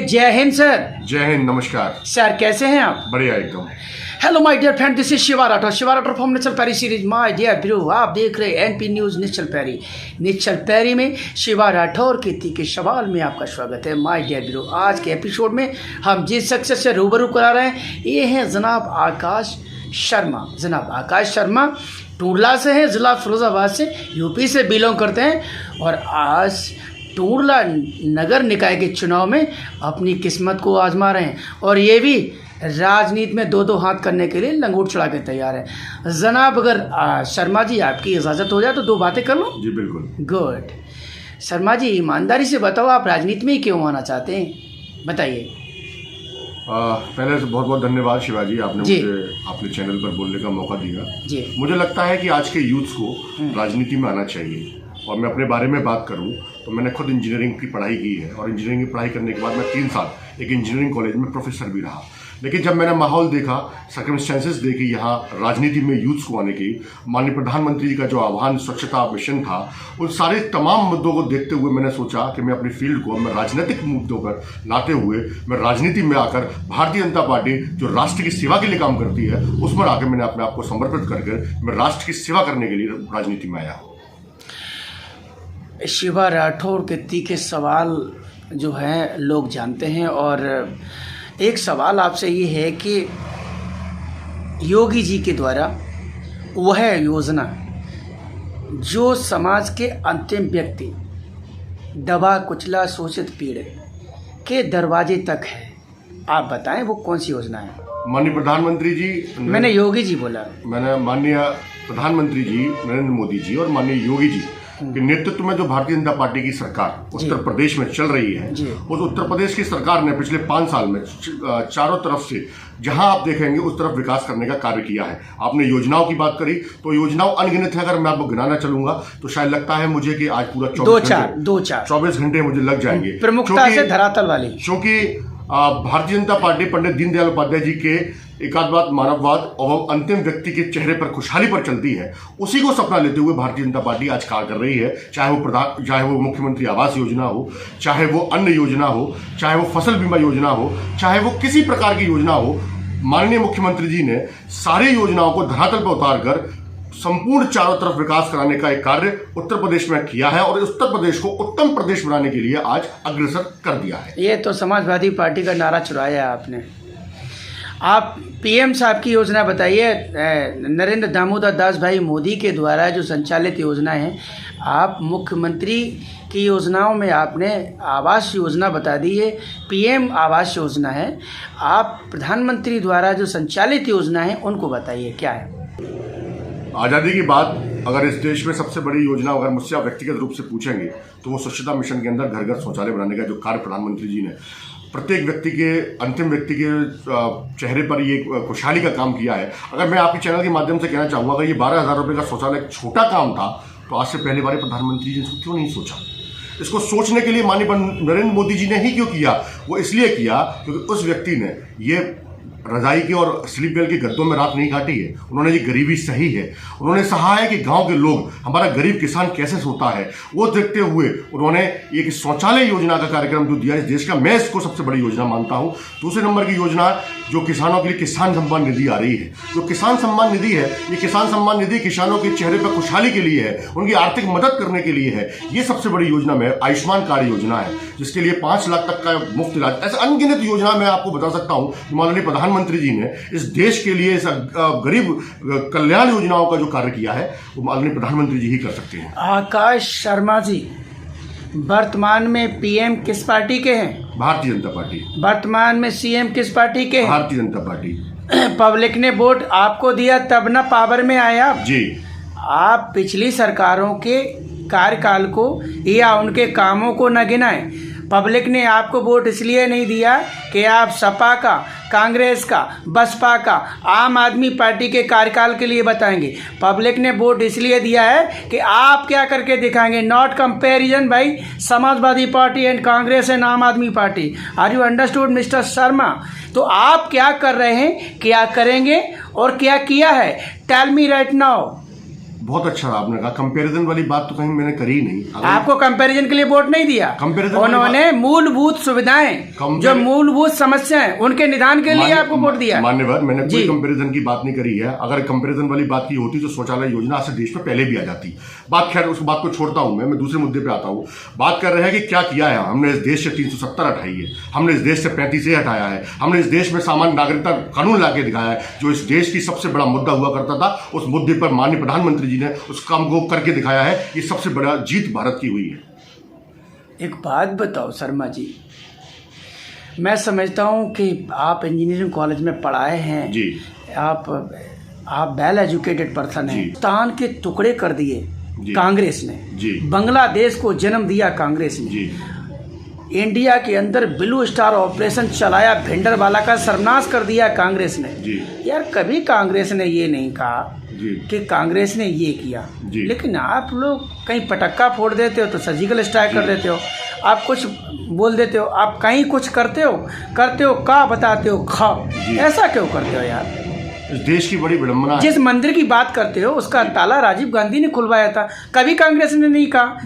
जय हिंद सर। जय हिंद, नमस्कार सर कैसे हैं आप? बढ़िया एकदम। Hello my dear friend, this is Shiva Rathore from Nishchal Pari series. My dear bro, आप देख रहे हैं एनपी न्यूज़ निश्चल पैरी में शिवा राठौर के तीखे सवाल में आपका स्वागत है। माय डियर ब्रो, आज के एपिसोड में हम जिस शख्स से रूबरू करा रहे हैं ये हैं जनाब आकाश शर्मा। जनाब आकाश शर्मा टूडला से हैं, ज़िला फिरोजाबाद से, यूपी से बिलोंग करते हैं और आज टूडला नगर निकाय के चुनाव में अपनी किस्मत को आजमा रहे हैं और ये भी राजनीति में दो हाथ करने के लिए लंगोट चढ़ा के तैयार है। जनाब अगर शर्मा जी आपकी इजाज़त हो जाए तो दो बातें कर लूँ? जी बिल्कुल। गुड। शर्मा जी ईमानदारी से बताओ, आप राजनीति में ही क्यों आना चाहते हैं, बताइए। पहले से बहुत बहुत धन्यवाद शिवाजी, आपने मुझे अपने चैनल पर बोलने का मौका दिया। जी मुझे लगता है कि आज के यूथ को राजनीति में आना चाहिए। और मैं अपने बारे में बात करूं तो मैंने खुद इंजीनियरिंग की पढ़ाई की है और इंजीनियरिंग की पढ़ाई करने के बाद मैं 3 साल एक इंजीनियरिंग कॉलेज में प्रोफेसर भी रहा। लेकिन जब मैंने माहौल देखा, सर्कमस्टेंसेस देखी यहाँ राजनीति में यूथ्स को आने की, माननीय प्रधानमंत्री जी का जो आह्वान स्वच्छता मिशन था, उन सारे तमाम मुद्दों को देखते हुए मैंने सोचा कि मैं अपनी फील्ड को मैं राजनीतिक मुद्दों पर लाते हुए मैं राजनीति में आकर भारतीय जनता पार्टी जो राष्ट्र की सेवा के लिए काम करती है उसमें आकर मैंने अपने आप को समर्पित करके मैं राष्ट्र की सेवा करने के लिए राजनीति में आया हूँ। शिवा राठौर के तीखे सवाल जो हैं लोग जानते हैं और एक सवाल आपसे ये है कि योगी जी के द्वारा वह योजना जो समाज के अंतिम व्यक्ति, दबा कुचला शोषित पीड़ित के दरवाजे तक है, आप बताएं वो कौन सी योजना है? माननीय प्रधानमंत्री जी, मैंने योगी जी बोला। मैंने माननीय प्रधानमंत्री जी नरेंद्र मोदी जी और माननीय योगी जी के नेतृत्व में जो भारतीय जनता पार्टी की सरकार उत्तर प्रदेश में चल रही है, उस उत्तर प्रदेश की सरकार ने पिछले 5 साल में चारों तरफ से जहां आप देखेंगे उस तरफ विकास करने का कार्य किया है। आपने योजनाओं की बात करी तो योजनाओं अनगिनत है। अगर मैं आपको गिनाना चलूंगा तो शायद लगता है मुझे कि आज पूरा 24 घंटे मुझे लग जाएंगे, प्रमुखता से धरातल वाली। क्योंकि भारतीय जनता पार्टी पंडित दीनदयाल उपाध्याय जी के एकात्मवाद, मानववाद और अंतिम व्यक्ति के चेहरे पर खुशहाली पर चलती है। उसी को सपना लेते हुए भारतीय जनता पार्टी आज कार्य कर रही है। चाहे वो मुख्यमंत्री आवास योजना हो, चाहे वो अन्न योजना हो, चाहे वो फसल बीमा योजना हो, चाहे वो किसी प्रकार की योजना हो, माननीय मुख्यमंत्री जी ने सारी योजनाओं को धरातल पर उतार कर संपूर्ण चारों तरफ विकास कराने का एक कार्य उत्तर प्रदेश में किया है और उत्तर प्रदेश को उत्तम प्रदेश बनाने के लिए आज अग्रसर कर दिया है। ये तो समाजवादी पार्टी का नारा चुराया है आपने। आप पीएम साहब की योजना बताइए, नरेंद्र दामोदर दास भाई मोदी के द्वारा जो संचालित योजना है। आप मुख्यमंत्री की योजनाओं में आपने आवास योजना बता दी है, पीएम आवास योजना है। आप प्रधानमंत्री द्वारा जो संचालित योजना है उनको बताइए क्या है? आज़ादी की बात अगर इस देश में सबसे बड़ी योजना अगर मुझसे आप व्यक्तिगत रूप से पूछेंगे तो वो स्वच्छता मिशन के अंदर घर घर शौचालय बनाने का जो कार्य प्रधानमंत्री जी ने प्रत्येक व्यक्ति के, अंतिम व्यक्ति के चेहरे पर ये खुशहाली का काम किया है। अगर मैं आपके चैनल के माध्यम से कहना चाहूँगा, अगर ये 12,000 रुपये का शौचालय एक छोटा काम था तो आज से पहले बार प्रधानमंत्री जी ने इसको क्यों नहीं सोचा? इसको सोचने के लिए माननीय नरेंद्र मोदी जी ने ही क्यों किया? वो इसलिए किया क्योंकि उस व्यक्ति ने ये रजाई के और स्लीप वेल के गद्दों में रात नहीं काटी है। उन्होंने ये गरीबी सही है, उन्होंने सहा है कि गांव के लोग, हमारा गरीब किसान कैसे सोता है, वो देखते हुए उन्होंने एक शौचालय योजना का कार्यक्रम जो दिया इस देश का, मैं इसको सबसे बड़ी योजना मानता हूं। दूसरे नंबर की योजना जो किसानों के लिए किसान सम्मान निधि आ रही है, जो किसान सम्मान निधि है, ये किसान सम्मान निधि किसानों के चेहरे पर खुशहाली के लिए है, उनकी आर्थिक मदद करने के लिए है। ये सबसे बड़ी योजना में आयुष्मान कार्ड योजना है जिसके लिए 5 लाख तक का मुफ्त इलाज। ऐसे अनगिनत योजना मैं आपको बता सकता हूँ। माननीय प्रधानमंत्री जी ने इस देश के लिए इस गरीब कल्याण योजनाओं का जो कार्य किया है वो माननीय प्रधानमंत्री जी ही कर सकते हैं। आकाश शर्मा जी, वर्तमान में पीएम किस पार्टी के हैं? भारतीय जनता पार्टी। वर्तमान में सीएम किस पार्टी के हैं? भारतीय जनता पार्टी। पब्लिक ने वोट आपको दिया तब ना पावर में आया जी। आप पिछली सरकारों के कार्यकाल को या उनके कामों को न गिनाएं। पब्लिक ने आपको वोट इसलिए नहीं दिया कि आप सपा का, कांग्रेस का, बसपा का, आम आदमी पार्टी के कार्यकाल के लिए बताएंगे। पब्लिक ने वोट इसलिए दिया है कि आप क्या करके दिखाएंगे। नॉट कंपैरिजन भाई, Samajwadi party and Congress and Aam Aadmi party. Are you understood mister Sharma? तो आप क्या कर रहे हैं, क्या करेंगे और क्या किया है? Tell me right now. बहुत अच्छा आपने कहा, कंपैरिजन वाली बात तो कहीं मैंने करी नहीं। आपको कंपैरिजन के लिए वोट नहीं दिया, उन्होंने मूलभूत सुविधाएं जो मूलभूत समस्याएं उनके निदान के लिए आपको वोट दिया। मान्यवर, मैंने कोई कंपैरिजन की बात नहीं करी है। अगर कंपैरिजन वाली बात की होती तो शौचालय योजना से देश में पहले भी आ जाती। बात खैर उस बात को छोड़ता हूं, मैं दूसरे मुद्दे पे आता हूं। बात कर रहे हैं कि क्या किया है हमने। इस देश से 370 हटाई है हमने, इस देश से 35 हटाया है हमने, इस देश में सामान्य नागरिकता कानून लाके दिखाया है। जो इस देश की सबसे बड़ा मुद्दा हुआ करता था, उस मुद्दे पर माननीय प्रधानमंत्री जी ने उस काम को करके दिखाया है। ये सबसे बड़ा जीत भारत की हुई है। एक बात बताओ शर्मा जी, मैं समझता हूं कि आप इंजीनियरिंग कॉलेज में पढ़ाए हैं जी, आप वेल एजुकेटेड पर्सन हैं। हिंदुस्तान के टुकड़े कर दिए कांग्रेस ने जी, बांग्लादेश को जन्म दिया कांग्रेस ने जी, इंडिया के अंदर ब्लू स्टार ऑपरेशन चलाया, भिंडरवाला का सर्वनाश कर दिया कांग्रेस ने जी। यार कभी कांग्रेस ने ये नहीं कहा कि कांग्रेस ने ये किया, लेकिन आप लोग कहीं पटक्का फोड़ देते हो तो सर्जिकल स्ट्राइक कर देते हो, आप कुछ बोल देते हो, आप कहीं कुछ करते हो का बताते हो खा, ऐसा क्यों करते हो यार। इस देश की बड़ी विडंबना है। जिस मंदिर की बात करते हो उसका ताला राजीव गांधी ने खुलवाया था, कभी कांग्रेस ने नहीं कहा,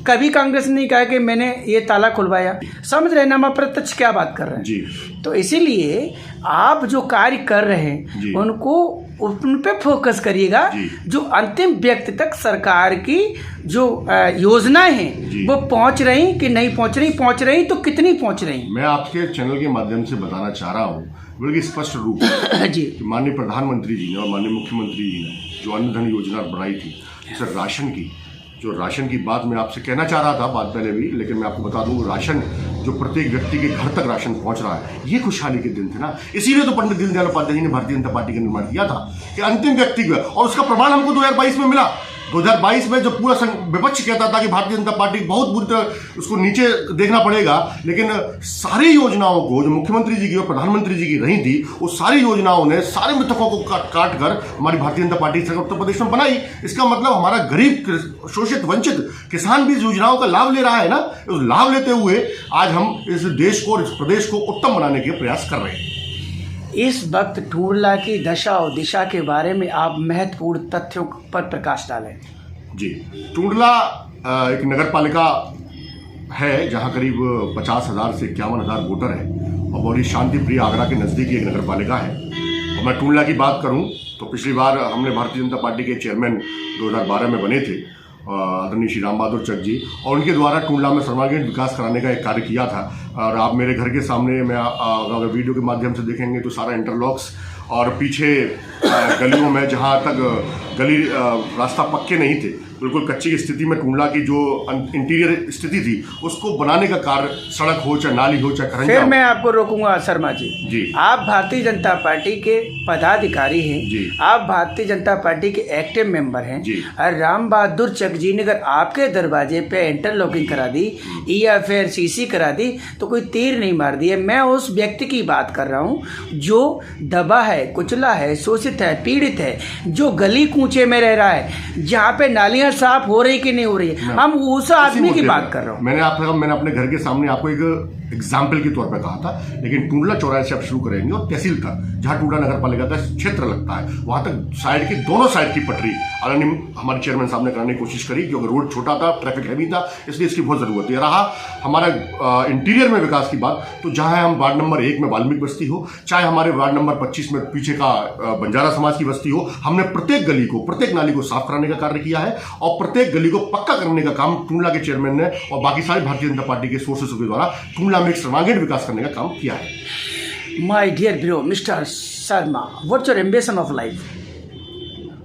कभी कांग्रेस ने नहीं कहा कि मैंने ये ताला खुलवाया। समझ रहे ना, हम अप्रत्यक्ष क्या बात कर रहे हैं जी। तो इसीलिए आप जो कार्य कर रहे हैं उनको उन पे फोकस करिएगा, जो अंतिम व्यक्ति तक सरकार की जो योजनाएं हैं वो पहुंच रही कि नहीं पहुंच रही तो कितनी पहुंच रही। मैं आपके चैनल के माध्यम से बताना चाह रहा हूँ बल्कि स्पष्ट रूप जी, माननीय प्रधानमंत्री जी ने और माननीय मुख्यमंत्री जी ने जो अन्न धन योजना बनाई थी, जैसे राशन की बात मैं आपसे कहना चाह रहा था बात पहले भी, लेकिन मैं आपको बता दूं राशन जो प्रत्येक व्यक्ति के घर तक राशन पहुंच रहा है, ये खुशहाली के दिन थे ना। इसीलिए तो पंडित दीनदयाल उपाध्याय जी ने भारतीय जनता पार्टी का निर्माण किया था कि अंतिम व्यक्ति को, और उसका प्रमाण हमको 2022 में मिला। 2022 में जो पूरा विपक्ष कहता था कि भारतीय जनता पार्टी बहुत बुरी तरह उसको नीचे देखना पड़ेगा, लेकिन सारी योजनाओं को जो मुख्यमंत्री जी की और प्रधानमंत्री जी की रही थी, वो सारी योजनाओं ने सारे मिथकों को काट कर हमारी भारतीय जनता पार्टी सरकार उत्तर प्रदेश में बनाई। इसका मतलब हमारा गरीब, शोषित, वंचित किसान भी इस योजनाओं का लाभ ले रहा है ना। उस लाभ लेते हुए आज हम इस देश को, इस प्रदेश को उत्तम बनाने के प्रयास कर रहे हैं। इस वक्त टूंडला की दशा और दिशा के बारे में आप महत्वपूर्ण तथ्यों पर प्रकाश डालें। जी, टूंडला एक नगर पालिका है जहां करीब 50,000 से 51,000 वोटर हैं और बड़ी शांति प्रिय, आगरा के नज़दीक एक नगर पालिका है। और मैं टूंडला की बात करूं तो पिछली बार हमने भारतीय जनता पार्टी के चेयरमैन 2012 में बने थे आदरणीय श्री राम बहादुर चक जी, और उनके द्वारा टूंडला में सर्वांगीण विकास कराने का एक कार्य किया था। और आप मेरे घर के सामने में अगर वीडियो के माध्यम से देखेंगे तो सारा इंटरलॉक्स और पीछे गलियों में जहां तक गली रास्ता पक्के नहीं थे, बिल्कुल कच्ची की स्थिति में टूंडला की जो इंटीरियर स्थिति थी उसको बनाने का कार्य, सड़क हो चाहे नाली हो चाहे खरंजा। फिर मैं आपको रोकूंगा शर्मा जी, आप भारतीय जनता पार्टी के पदाधिकारी हैं जी, आप भारतीय जनता पार्टी के एक्टिव मेंबर हैं जी। और राम बहादुर चक जी ने अगर आपके दरवाजे पे इंटरलॉकिंग करा दी या फिर सीसी करा दी तो कोई तीर नहीं मार दिए। मैं उस व्यक्ति की बात कर रहा हूँ जो दबा है, कुचला है, शोषित है, पीड़ित है, जो गली कूचे में रह रहा है, जहाँ पे नालियां साफ हो रही कि नहीं हो रही है। हम उस आदमी की बात कर रहा हूँ। मैंने अपने घर के सामने आपको एक एग्जाम्पल के तौर पर कहा था, लेकिन टूंडला चौराहे से आप शुरू करेंगे और तहसील तक, जहां टूंडला नगर पालिका का क्षेत्र लगता है, वहां तक साइड की दोनों साइड की पटरी आदरणीय हमारे चेयरमैन साहब ने कराने की कोशिश करी, क्योंकि रोड छोटा था, ट्रैफिक हैवी था, इसलिए इसकी बहुत जरूरत है। रहा हमारा इंटीरियर में विकास की बात, तो जहां हम वार्ड नंबर 1 में वाल्मीकि बस्ती हो, चाहे हमारे वार्ड नंबर 25 में पीछे का बंजारा समाज की बस्ती हो, हमने प्रत्येक गली को, प्रत्येक नाली को साफ कराने का कार्य किया है और प्रत्येक गली को पक्का करने का काम टूंडला के चेयरमैन ने और बाकी सारी भारतीय जनता पार्टी के सोर्सेस के द्वारा टूंडला में एक सर्वांगीण विकास करने का काम किया है। My dear bro mister Sharma, what's your ambition of life?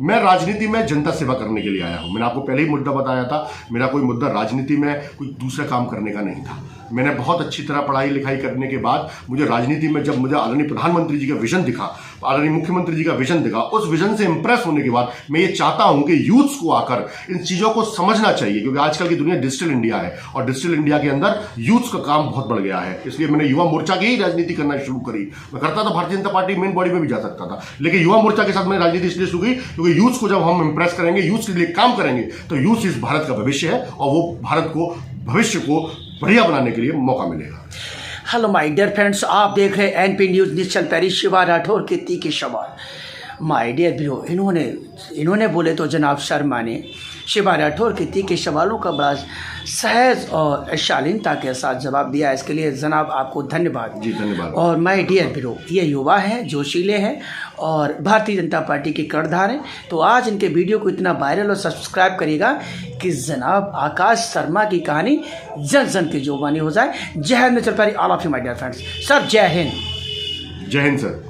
मैं राजनीति में जनता सेवा करने के लिए आया हूं। मैंने आपको पहले ही मुद्दा बताया था, मेरा कोई मुद्दा राजनीति में कोई दूसरा काम करने का नहीं था। मैंने बहुत अच्छी तरह पढ़ाई लिखाई करने के बाद मुझे राजनीति में जब मुझे आदरणीय प्रधानमंत्री जी का विजन दिखा, आदरणीय मुख्यमंत्री जी का विजन दिखा, उस विजन से इंप्रेस होने के बाद मैं ये चाहता हूं कि यूथ्स को आकर इन चीजों को समझना चाहिए, क्योंकि आजकल की दुनिया डिजिटल इंडिया है और डिजिटल इंडिया के अंदर यूथ्स का काम बहुत बढ़ गया है। इसलिए मैंने युवा मोर्चा की ही राजनीति करना शुरू करी। मैं करता था Bharatiya Janata party main body में भी जा सकता था, लेकिन युवा मोर्चा के साथ मैंने राजनीति इसलिए शुरू की क्योंकि यूथ्स को जब हम इंप्रेस करेंगे, यूथ्स के लिए काम करेंगे, तो यूथ इस भारत का भविष्य है और वो भारत को, भविष्य को बढ़िया बनाने के लिए मौका मिलेगा। हेलो माय डियर फ्रेंड्स, आप देख रहे हैं एनपी न्यूज निश्चल पैरी, शिवा राठौर के तीखे सवाल। माय डियर ब्रो, इन्होंने बोले तो जनाब शर्मा ने शिवा राठौर के तीखे सवालों का बड़ा सहज और शालीनता के साथ जवाब दिया। इसके लिए जनाब आपको धन्यवाद। जी धन्यवाद। और माय डियर ब्रो, ये युवा हैं, जोशीले हैं और भारतीय जनता पार्टी के कर्णधार हैं। तो आज इनके वीडियो को इतना वायरल और सब्सक्राइब करिएगा कि जनाब आकाश शर्मा की कहानी जन जन की जुबानी हो जाए। जय हिंद नेचर प्यारी, all of you my dear friends. Sir जय हिंद। जय हिंद सर।